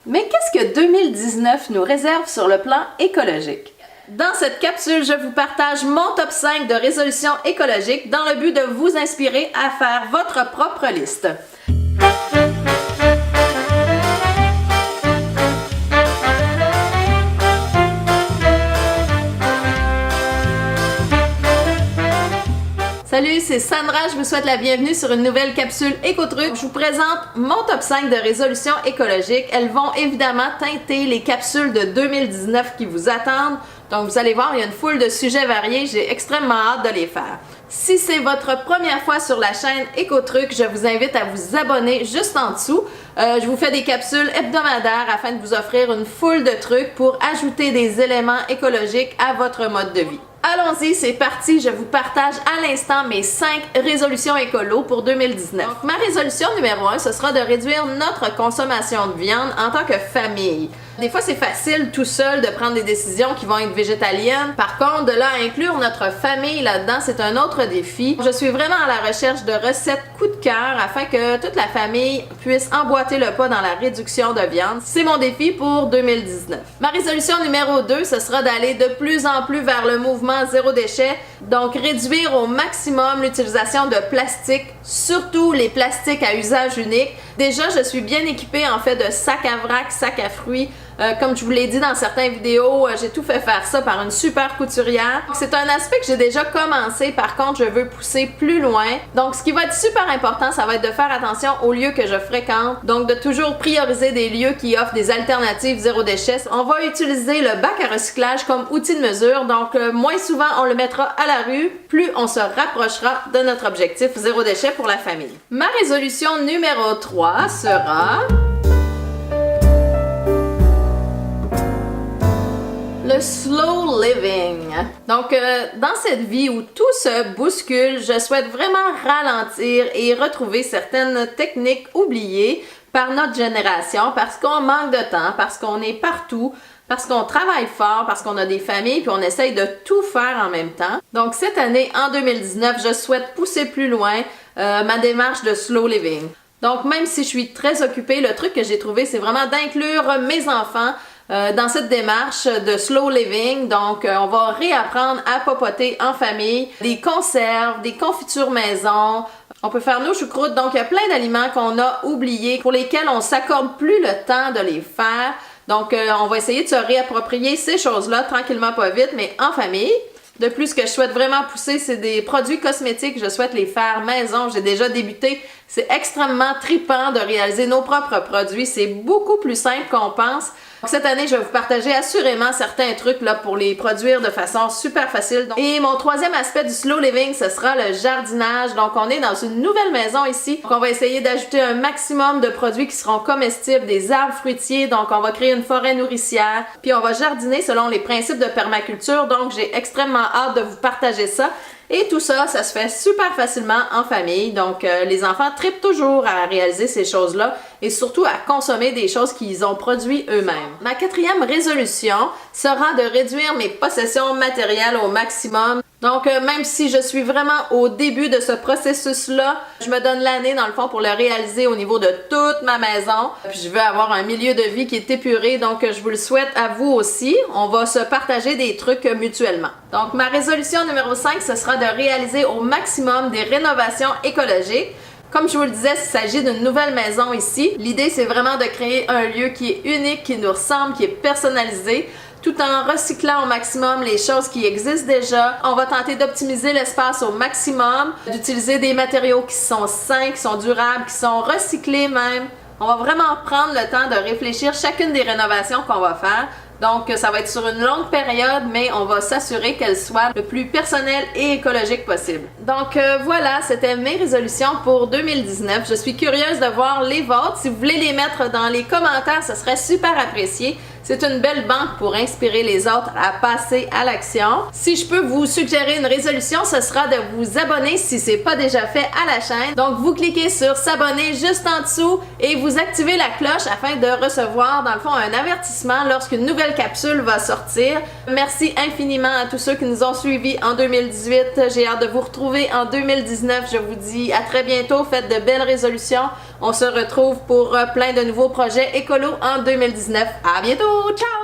Mais qu'est-ce que 2019 nous réserve sur le plan écologique? Dans cette capsule, je vous partage mon top 5 de résolutions écologiques dans le but de vous inspirer à faire votre propre liste. Salut, c'est Sandra, je vous souhaite la bienvenue sur une nouvelle capsule Éco-Truc. Je vous présente mon top 5 de résolutions écologiques. Elles vont évidemment teinter les capsules de 2019 qui vous attendent. Donc vous allez voir, il y a une foule de sujets variés, j'ai extrêmement hâte de les faire. Si c'est votre première fois sur la chaîne Éco-Truc, je vous invite à vous abonner juste en dessous. Je vous fais des capsules hebdomadaires afin de vous offrir une foule de trucs pour ajouter des éléments écologiques à votre mode de vie. Allons-y, c'est parti, je vous partage à l'instant mes 5 résolutions écolo pour 2019. Donc, ma résolution numéro 1, ce sera de réduire notre consommation de viande en tant que famille. Des fois, c'est facile tout seul de prendre des décisions qui vont être végétaliennes. Par contre, de là à inclure notre famille là-dedans, c'est un autre défi. Je suis vraiment à la recherche de recettes coup de cœur afin que toute la famille puisse emboîter le pas dans la réduction de viande. C'est mon défi pour 2019. Ma résolution numéro 2, ce sera d'aller de plus en plus vers le mouvement zéro déchet. Donc, réduire au maximum l'utilisation de plastique, surtout les plastiques à usage unique. Déjà, je suis bien équipée en fait de sacs à vrac, sacs à fruits. Comme je vous l'ai dit dans certaines vidéos, j'ai tout fait faire ça par une super couturière. C'est un aspect que j'ai déjà commencé, par contre je veux pousser plus loin. Donc ce qui va être super important, ça va être de faire attention aux lieux que je fréquente. Donc de toujours prioriser des lieux qui offrent des alternatives zéro déchet. On va utiliser le bac à recyclage comme outil de mesure. Donc moins souvent on le mettra à la rue, plus on se rapprochera de notre objectif zéro déchet pour la famille. Ma résolution numéro 3 sera... le slow living. Donc, dans cette vie où tout se bouscule, je souhaite vraiment ralentir et retrouver certaines techniques oubliées par notre génération parce qu'on manque de temps, parce qu'on est partout, parce qu'on travaille fort, parce qu'on a des familles, puis on essaye de tout faire en même temps. Donc, cette année, en 2019, je souhaite pousser plus loin ma démarche de slow living. Donc, même si je suis très occupée, le truc que j'ai trouvé, c'est vraiment d'inclure mes enfants dans cette démarche de slow living. Donc, on va réapprendre à popoter en famille, des conserves, des confitures maison. On peut faire nos choucroutes. Donc, il y a plein d'aliments qu'on a oubliés, pour lesquels on s'accorde plus le temps de les faire. Donc, on va essayer de se réapproprier ces choses-là tranquillement, pas vite, mais en famille. De plus, ce que je souhaite vraiment pousser, c'est des produits cosmétiques. Je souhaite les faire maison. J'ai déjà débuté. C'est extrêmement trippant de réaliser nos propres produits. C'est beaucoup plus simple qu'on pense. Donc, cette année, je vais vous partager assurément certains trucs là, pour les produire de façon super facile. Et mon troisième aspect du slow living, ce sera le jardinage. Donc, on est dans une nouvelle maison ici. Donc, on va essayer d'ajouter un maximum de produits qui seront comestibles, des arbres fruitiers. Donc, on va créer une forêt nourricière. Puis, on va jardiner selon les principes de permaculture. Donc, j'ai extrêmement hâte de vous partager ça. Et tout ça, ça se fait super facilement en famille. Donc, les enfants trippent toujours à réaliser ces choses-là et surtout à consommer des choses qu'ils ont produit eux-mêmes. Ma quatrième résolution sera de réduire mes possessions matérielles au maximum. Donc, même si je suis vraiment au début de ce processus-là, je me donne l'année, dans le fond, pour le réaliser au niveau de toute ma maison. Puis, je veux avoir un milieu de vie qui est épuré, donc je vous le souhaite à vous aussi. On va se partager des trucs mutuellement. Donc, ma résolution numéro 5, ce sera de réaliser au maximum des rénovations écologiques. Comme je vous le disais, il s'agit d'une nouvelle maison ici. L'idée, c'est vraiment de créer un lieu qui est unique, qui nous ressemble, qui est personnalisé, tout en recyclant au maximum les choses qui existent déjà. On va tenter d'optimiser l'espace au maximum, d'utiliser des matériaux qui sont sains, qui sont durables, qui sont recyclés même. On va vraiment prendre le temps de réfléchir chacune des rénovations qu'on va faire. Donc, ça va être sur une longue période, mais on va s'assurer qu'elle soit le plus personnelle et écologique possible. Donc, voilà, c'était mes résolutions pour 2019. Je suis curieuse de voir les vôtres. Si vous voulez les mettre dans les commentaires, ce serait super apprécié. C'est une belle banque pour inspirer les autres à passer à l'action. Si je peux vous suggérer une résolution, ce sera de vous abonner si ce n'est pas déjà fait à la chaîne. Donc, vous cliquez sur s'abonner juste en dessous et vous activez la cloche afin de recevoir, dans le fond, un avertissement lorsqu'une nouvelle capsule va sortir. Merci infiniment à tous ceux qui nous ont suivis en 2018. J'ai hâte de vous retrouver en 2019. Je vous dis à très bientôt. Faites de belles résolutions. On se retrouve pour plein de nouveaux projets écolos en 2019. À bientôt! Ciao!